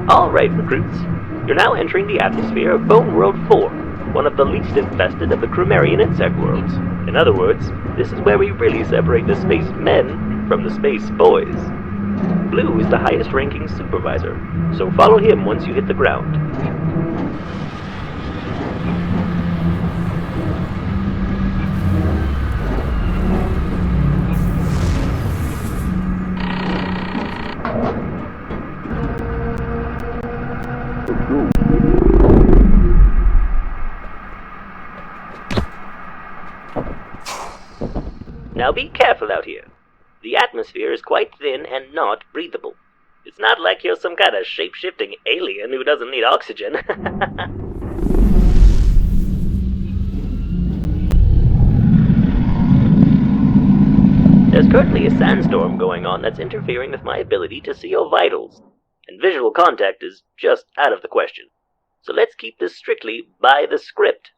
Alright, recruits. You're now entering the atmosphere of Bone World 4, one of the least infested of the Crumarian insect worlds. In other words, this is where we really separate the space men from the space boys. Blue is the highest ranking supervisor, so follow him once you hit the ground. Now be careful out here. The atmosphere is quite thin and not breathable. It's not like you're some kind of shape-shifting alien who doesn't need oxygen. There's currently a sandstorm going on that's interfering with my ability to see your vitals, and visual contact is just out of the question. So let's keep this strictly by the script.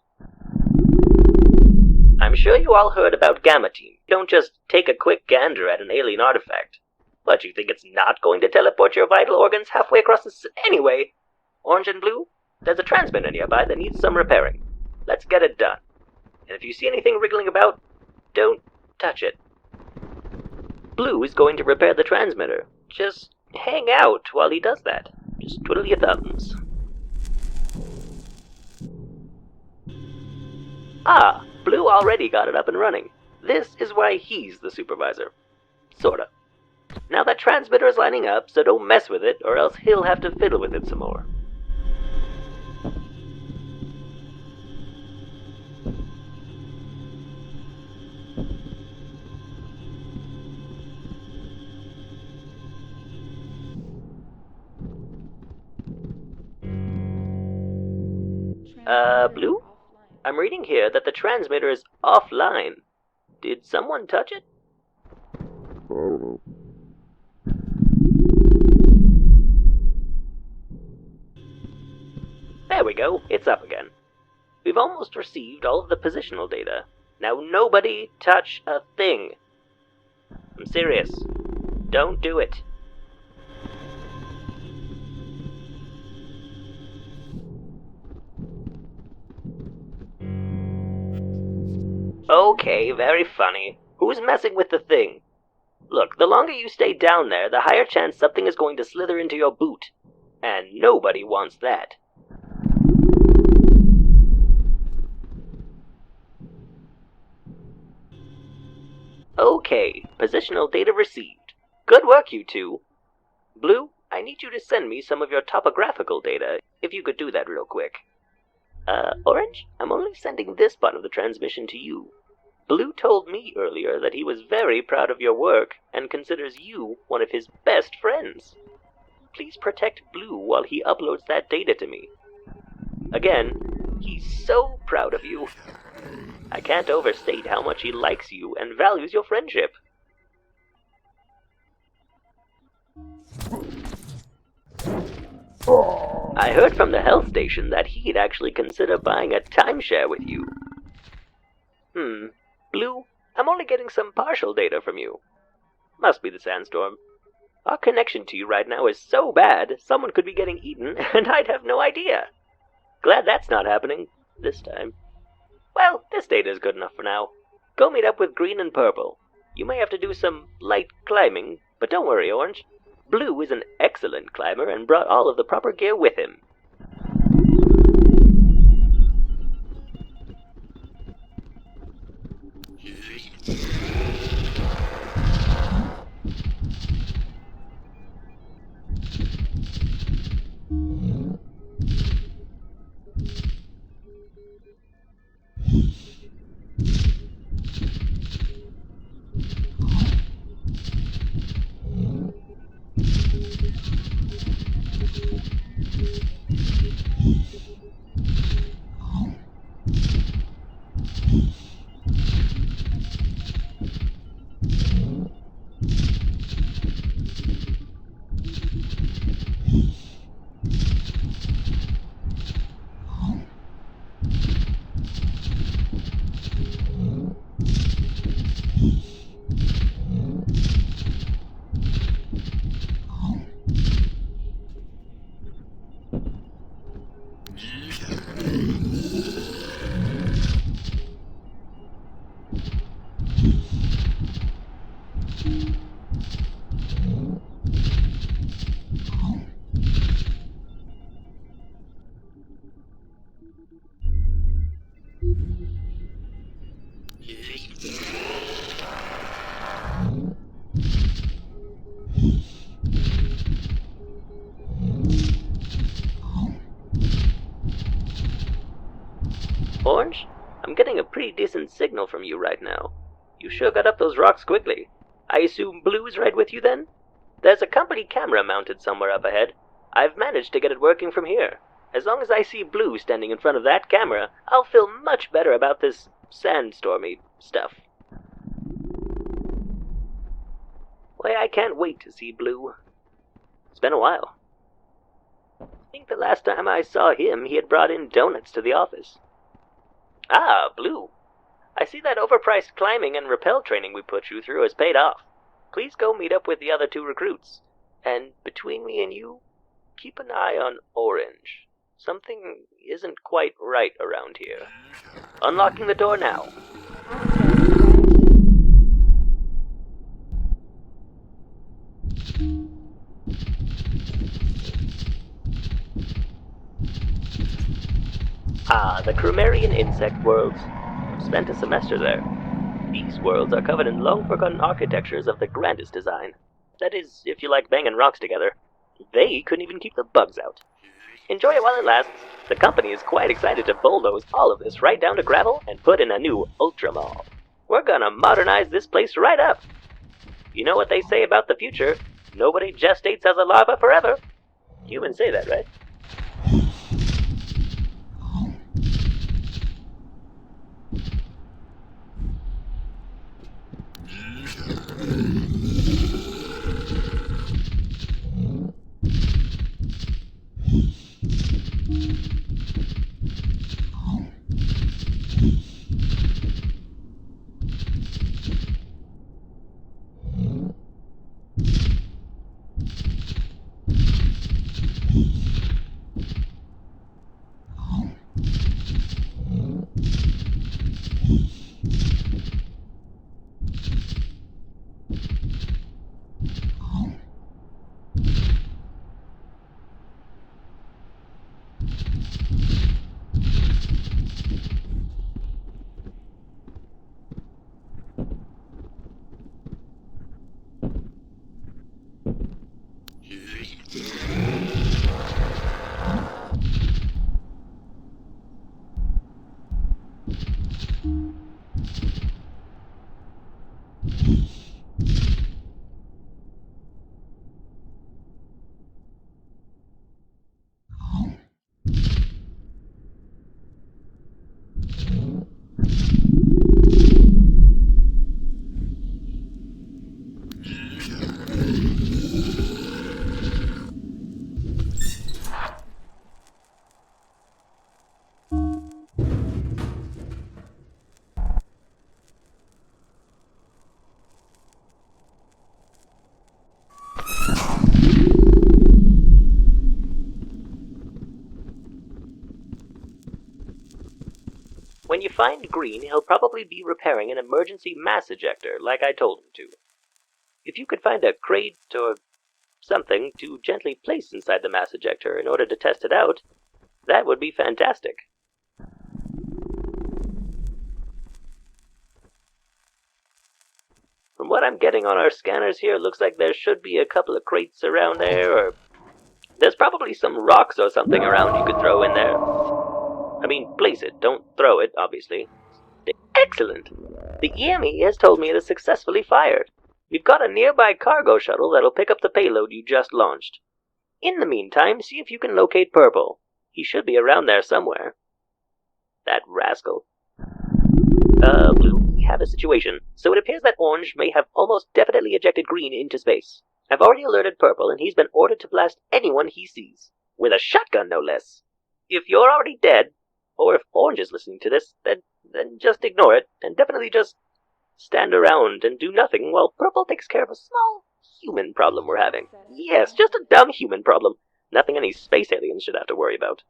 I'm sure you all heard about Gamma Team. You don't just take a quick gander at an alien artifact. But you think it's not going to teleport your vital organs halfway across the Anyway, Orange and Blue, there's a transmitter nearby that needs some repairing. Let's get it done. And if you see anything wriggling about, don't touch it. Blue is going to repair the transmitter. Just hang out while he does that. Just twiddle your thumbs. Ah, Blue already got it up and running. This is why he's the supervisor. Sorta. Now that transmitter is lining up, so don't mess with it, or else he'll have to fiddle with it some more. Blue? I'm reading here that the transmitter is offline. Did someone touch it? There we go, it's up again. We've almost received all of the positional data. Now nobody touch a thing. I'm serious. Don't do it. Okay, very funny. Who's messing with the thing? Look, the longer you stay down there, the higher chance something is going to slither into your boot. And nobody wants that. Okay, positional data received. Good work, you two. Blue, I need you to send me some of your topographical data, if you could do that real quick. Orange, I'm only sending this part of the transmission to you. Blue told me earlier that he was very proud of your work and considers you one of his best friends. Please protect Blue while he uploads that data to me. Again, he's so proud of you. I can't overstate how much he likes you and values your friendship. I heard from the health station that he'd actually consider buying a timeshare with you. Blue, I'm only getting some partial data from you. Must be the sandstorm. Our connection to you right now is so bad, someone could be getting eaten and I'd have no idea. Glad that's not happening this time. Well, this data is good enough for now. Go meet up with Green and Purple. You may have to do some light climbing, but don't worry, Orange. Blue is an excellent climber and brought all of the proper gear with him. Orange, I'm getting a pretty decent signal from you right now. You sure got up those rocks quickly. I assume Blue's right with you then? There's a company camera mounted somewhere up ahead. I've managed to get it working from here. As long as I see Blue standing in front of that camera, I'll feel much better about this sandstormy stuff. Why, I can't wait to see Blue. It's been a while. I think the last time I saw him, he had brought in donuts to the office. Ah, Blue. I see that overpriced climbing and rappel training we put you through has paid off. Please go meet up with the other 2 recruits. And between me and you, keep an eye on Orange. Something isn't quite right around here. Unlocking the door now. Ah, the Crumarian insect worlds. Spent a semester there. These worlds are covered in long-forgotten architectures of the grandest design. That is, if you like banging rocks together. They couldn't even keep the bugs out. Enjoy it while it lasts. The company is quite excited to bulldoze all of this right down to gravel and put in a new Ultra Mall. We're gonna modernize this place right up. You know what they say about the future? Nobody gestates as a larva forever. Humans say that, right? When you find Green, he'll probably be repairing an emergency mass ejector, like I told him to. If you could find a crate or something to gently place inside the mass ejector in order to test it out, that would be fantastic. From what I'm getting on our scanners here, it looks like there should be a couple of crates around there, or there's probably some rocks or something around you could throw in there. I mean, place it, don't throw it, obviously. Excellent! The EME has told me it is successfully fired. We've got a nearby cargo shuttle that'll pick up the payload you just launched. In the meantime, see if you can locate Purple. He should be around there somewhere. That rascal. Blue, we have a situation. So it appears that Orange may have almost definitely ejected Green into space. I've already alerted Purple, and he's been ordered to blast anyone he sees. With a shotgun, no less. If you're already dead, or if Orange is listening to this, then just ignore it, and definitely just stand around and do nothing while Purple takes care of a small human problem we're having. Yes, just a dumb human problem. Nothing any space aliens should have to worry about.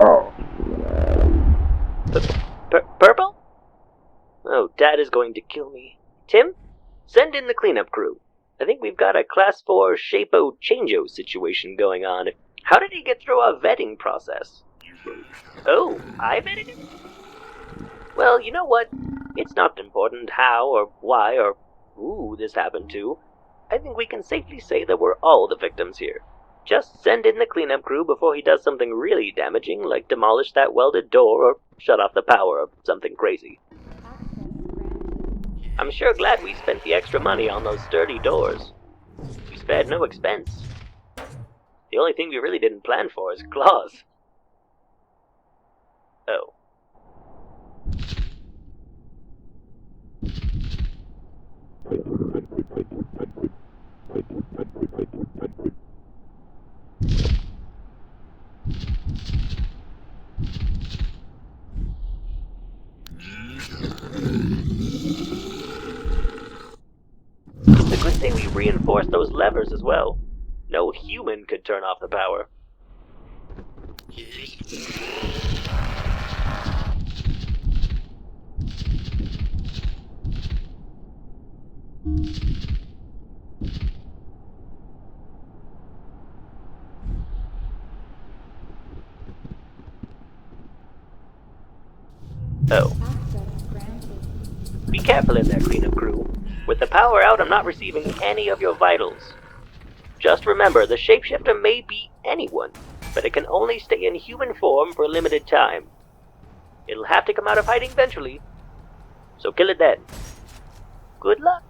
Oh. Purple? Oh, Dad is going to kill me. Tim, send in the cleanup crew. I think we've got a Class 4 Shapo-Changeo situation going on. How did he get through our vetting process? Oh, I vetted him? Well, you know what? It's not important how or why or who this happened to. I think we can safely say that we're all the victims here. Just send in the cleanup crew before he does something really damaging, like demolish that welded door or shut off the power or something crazy. I'm sure glad we spent the extra money on those sturdy doors. We spared no expense. The only thing we really didn't plan for is claws. Oh. It's a good thing we reinforced those levers as well. No human could turn off the power. Oh. Be careful in there, cleanup crew. With the power out, I'm not receiving any of your vitals. Just remember, the shapeshifter may be anyone, but it can only stay in human form for a limited time. It'll have to come out of hiding eventually, so kill it then. Good luck.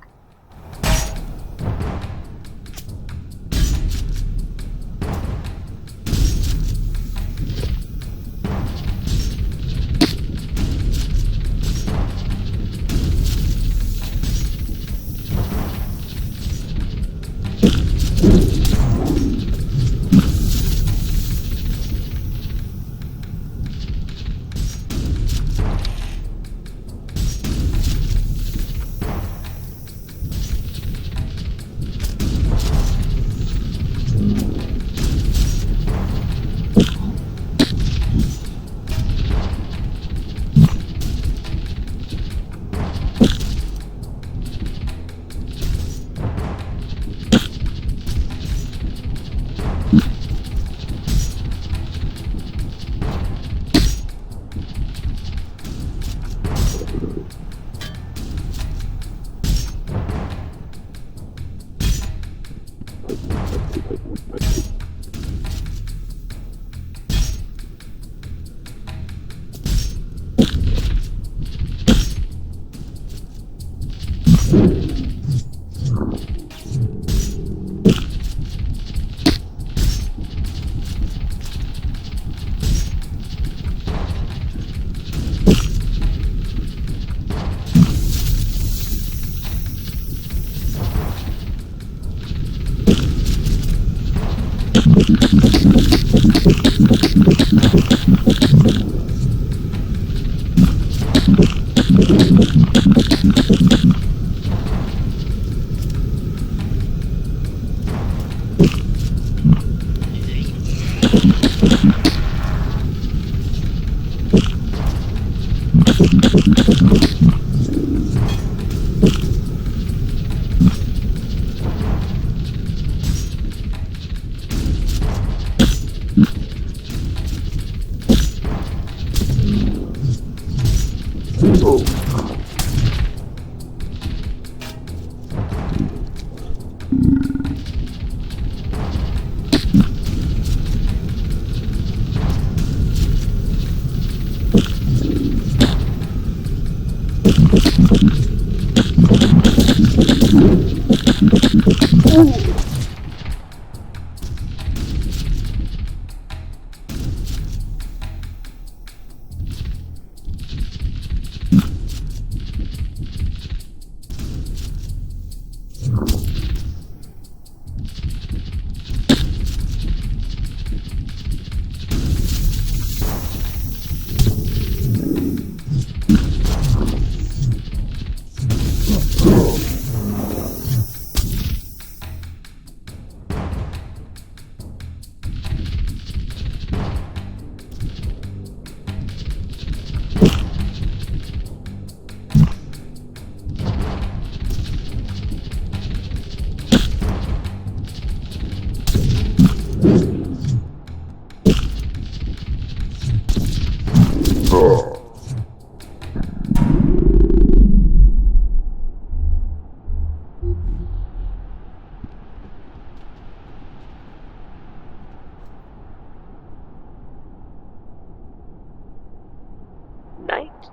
Knight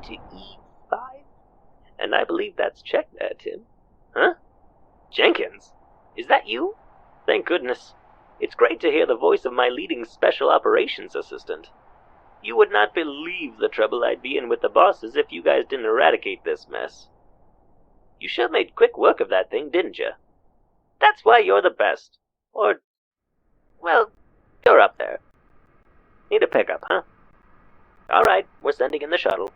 to e5? And I believe that's check there, Tim. Huh? Jenkins? Is that you? Thank goodness. It's great to hear the voice of my leading special operations assistant. You would not believe the trouble I'd be in with the bosses if you guys didn't eradicate this mess. You sure made quick work of that thing, didn't you? That's why you're the best. Or, well, you're up there. Need a pickup, huh? Alright, we're sending in the shuttle.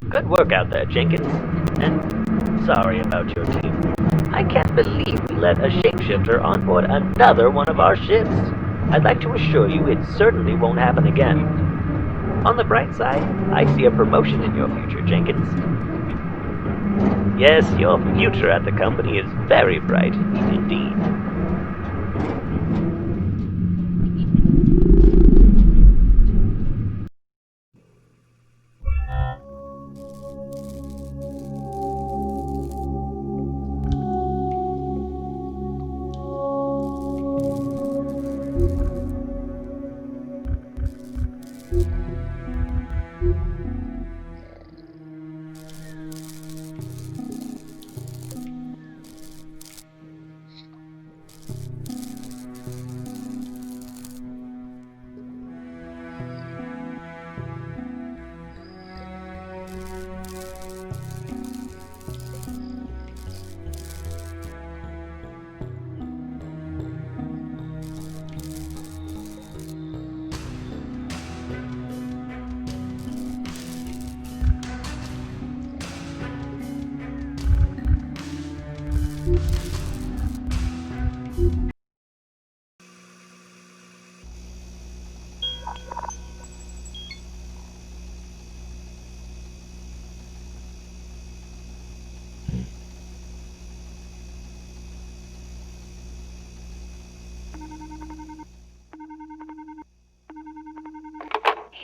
Good work out there, Jenkins. And sorry about your team. I can't believe we let a shapeshifter on board another one of our ships. I'd like to assure you it certainly won't happen again. On the bright side, I see a promotion in your future, Jenkins. Yes, your future at the company is very bright indeed.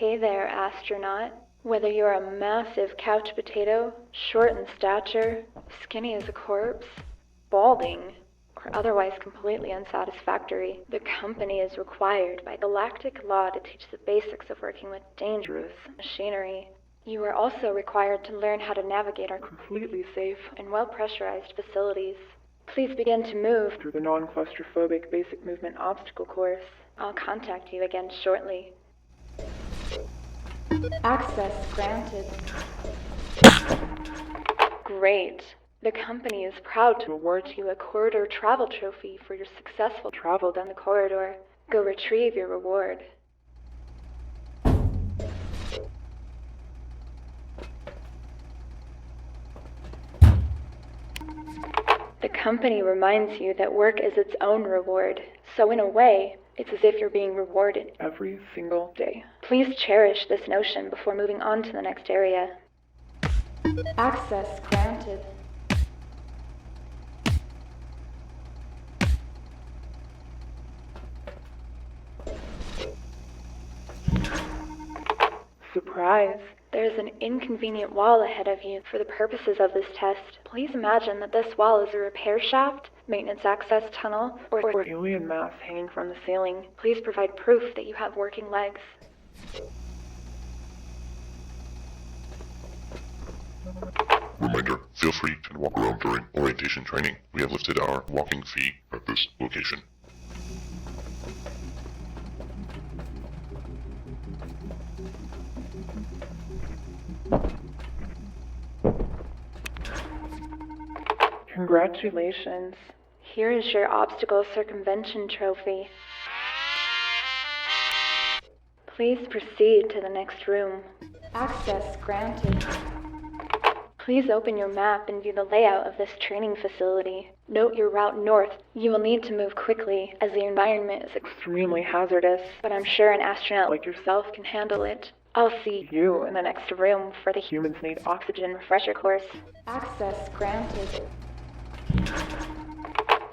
Hey there, astronaut. Whether you're a massive couch potato, short in stature, skinny as a corpse, balding, or otherwise completely unsatisfactory, the company is required by galactic law to teach the basics of working with dangerous machinery. You are also required to learn how to navigate our completely safe and well-pressurized facilities. Please begin to move through the non-claustrophobic basic movement obstacle course. I'll contact you again shortly. Access granted. Great. The company is proud to award you a corridor travel trophy for your successful travel down the corridor. Go retrieve your reward. The company reminds you that work is its own reward, so in a way, it's as if you're being rewarded every single day. Please cherish this notion before moving on to the next area. Access granted. Surprise! There's an inconvenient wall ahead of you for the purposes of this test. Please imagine that this wall is a repair shaft, maintenance access tunnel, or alien mass hanging from the ceiling. Please provide proof that you have working legs. Reminder, feel free to walk around during orientation training. We have listed our walking fee at this location. Congratulations. Here is your obstacle circumvention trophy. Please proceed to the next room. Access granted. Please open your map and view the layout of this training facility. Note your route north. You will need to move quickly, as the environment is extremely hazardous, but I'm sure an astronaut like yourself can handle it. I'll see you in the next room for the Humans Need Oxygen refresher course. Access granted.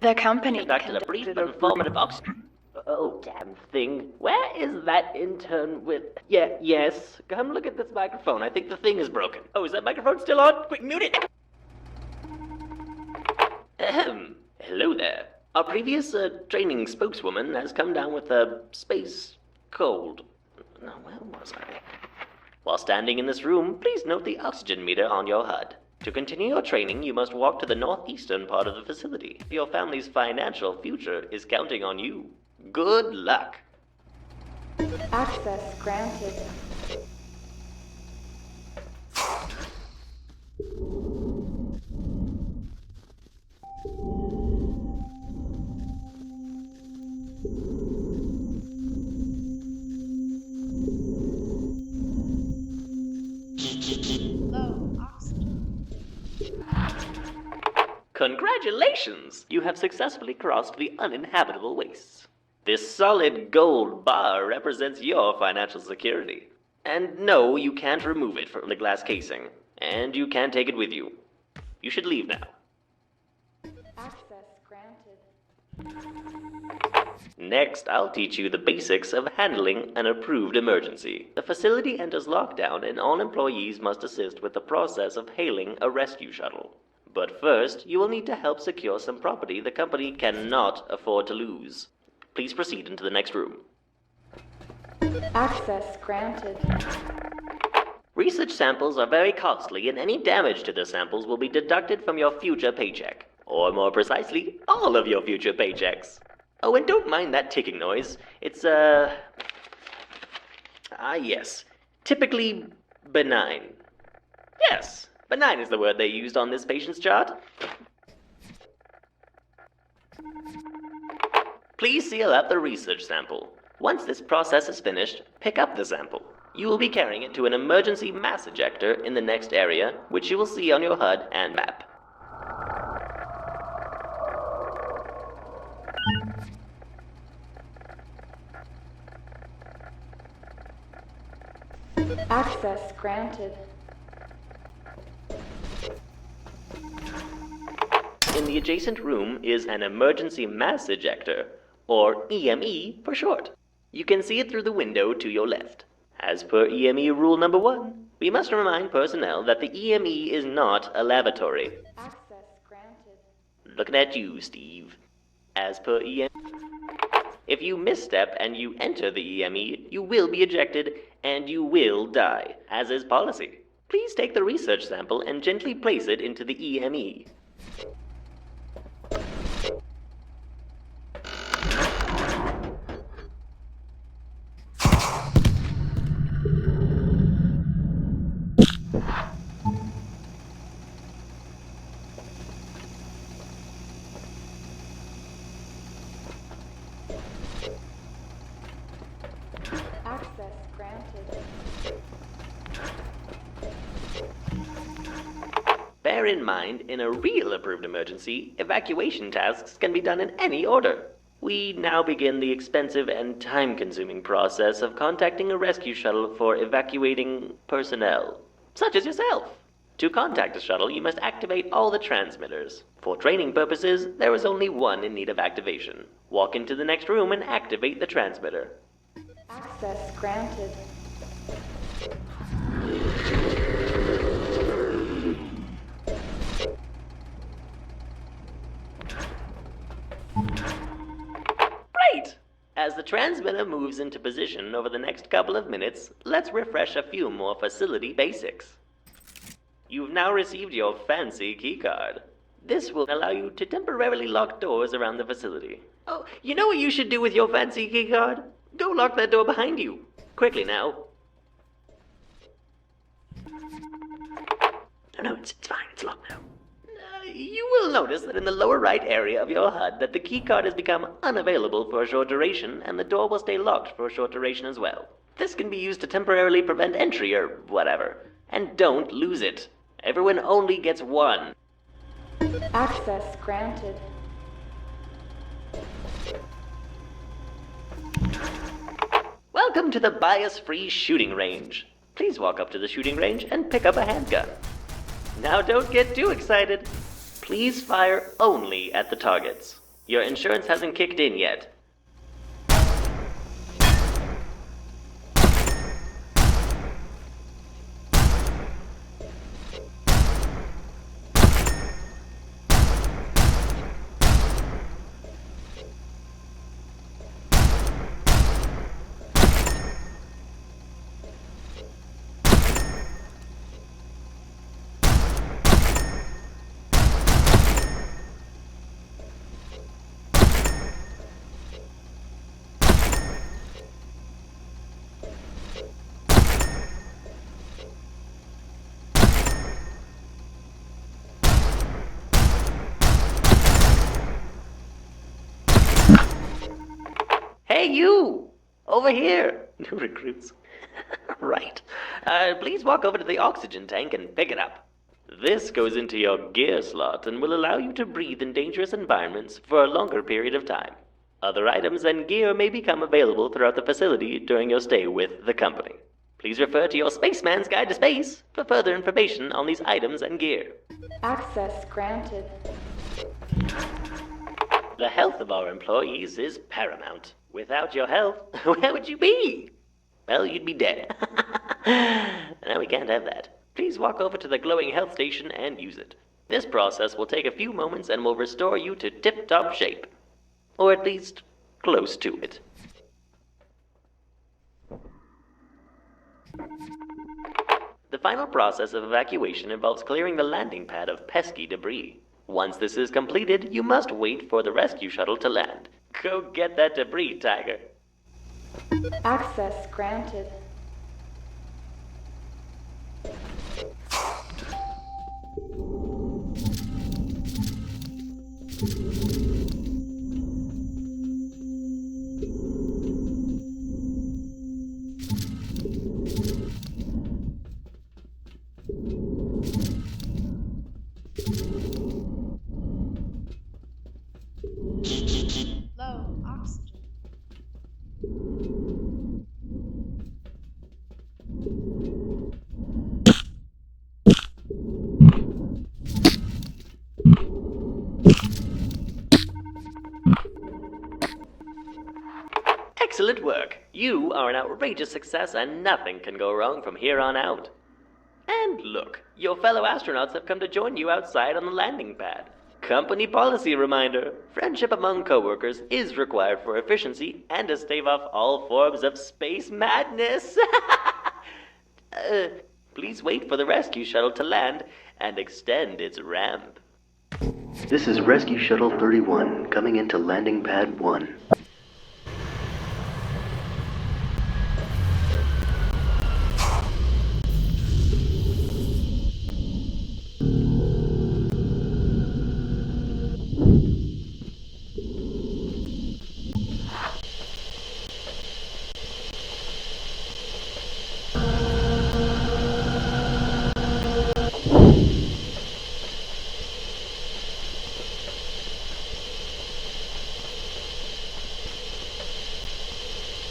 The company Conducted a brief but informative Oh, damn thing. Where is that intern with... Yes. Come look at this microphone. I think the thing is broken. Oh, is that microphone still on? Quick, mute it! Hello there. Our previous training spokeswoman has come down with a space cold. Now, where was I? While standing in this room, please note the oxygen meter on your HUD. To continue your training, you must walk to the northeastern part of the facility. Your family's financial future is counting on you. Good luck. Access granted. Congratulations! You have successfully crossed the uninhabitable wastes. This solid gold bar represents your financial security. And no, you can't remove it from the glass casing. And you can't take it with you. You should leave now. Access granted. Next, I'll teach you the basics of handling an approved emergency. The facility enters lockdown and all employees must assist with the process of hailing a rescue shuttle. But first, you will need to help secure some property the company cannot afford to lose. Please proceed into the next room. Access granted. Research samples are very costly, and any damage to the samples will be deducted from your future paycheck. Or more precisely, all of your future paychecks. Oh, and don't mind that ticking noise. It's, yes. Typically benign. Yes, benign is the word they used on this patient's chart. Please seal up the research sample. Once this process is finished, pick up the sample. You will be carrying it to an emergency mass ejector in the next area, which you will see on your HUD and map. Access granted. In the adjacent room is an emergency mass ejector, or EME for short. You can see it through the window to your left. As per EME rule number 1, we must remind personnel that the EME is not a lavatory. Access granted. Looking at you, Steve. As per EME, if you misstep and you enter the EME, you will be ejected and you will die, as is policy. Please take the research sample and gently place it into the EME. Access granted. Bear in mind, in a real approved emergency, evacuation tasks can be done in any order. We now begin the expensive and time-consuming process of contacting a rescue shuttle for evacuating personnel, such as yourself. To contact a shuttle, you must activate all the transmitters. For training purposes, there is only one in need of activation. Walk into the next room and activate the transmitter. Access granted. Great! As the transmitter moves into position over the next couple of minutes, let's refresh a few more facility basics. You've now received your fancy keycard. This will allow you to temporarily lock doors around the facility. Oh, you know what you should do with your fancy keycard? Go lock that door behind you. Quickly now. No, it's fine. It's locked now. You will notice that in the lower right area of your HUD that the keycard has become unavailable for a short duration, and the door will stay locked for a short duration as well. This can be used to temporarily prevent entry or whatever. And don't lose it. Everyone only gets one. Access granted. Welcome to the bias-free shooting range. Please walk up to the shooting range and pick up a handgun. Now don't get too excited. Please fire only at the targets. Your insurance hasn't kicked in yet. Hey, you! Over here! New recruits. Right. Please walk over to the oxygen tank and pick it up. This goes into your gear slot and will allow you to breathe in dangerous environments for a longer period of time. Other items and gear may become available throughout the facility during your stay with the company. Please refer to your Spaceman's Guide to Space for further information on these items and gear. Access granted. The health of our employees is paramount. Without your health, where would you be? Well, you'd be dead. Now we can't have that. Please walk over to the glowing health station and use it. This process will take a few moments and will restore you to tip-top shape. Or at least, close to it. The final process of evacuation involves clearing the landing pad of pesky debris. Once this is completed, you must wait for the rescue shuttle to land. Go get that debris, Tiger. Access granted. Low oxygen. Excellent work. You are an outrageous success and nothing can go wrong from here on out. And look, your fellow astronauts have come to join you outside on the landing pad. Company policy reminder. Friendship among coworkers is required for efficiency and to stave off all forms of space madness. Please wait for the rescue shuttle to land and extend its ramp. This is Rescue Shuttle 31, coming into landing pad 1.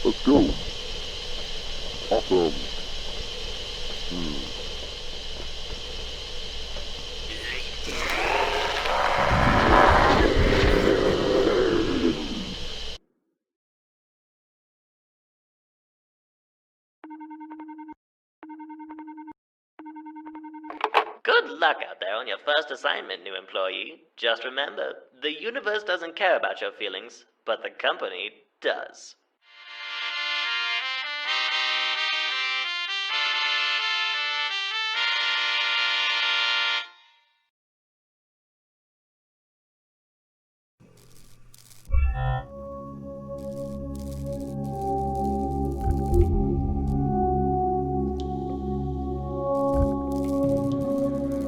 Let's go. Awesome. Good luck out there on your first assignment, new employee. Just remember, the universe doesn't care about your feelings, but the company does.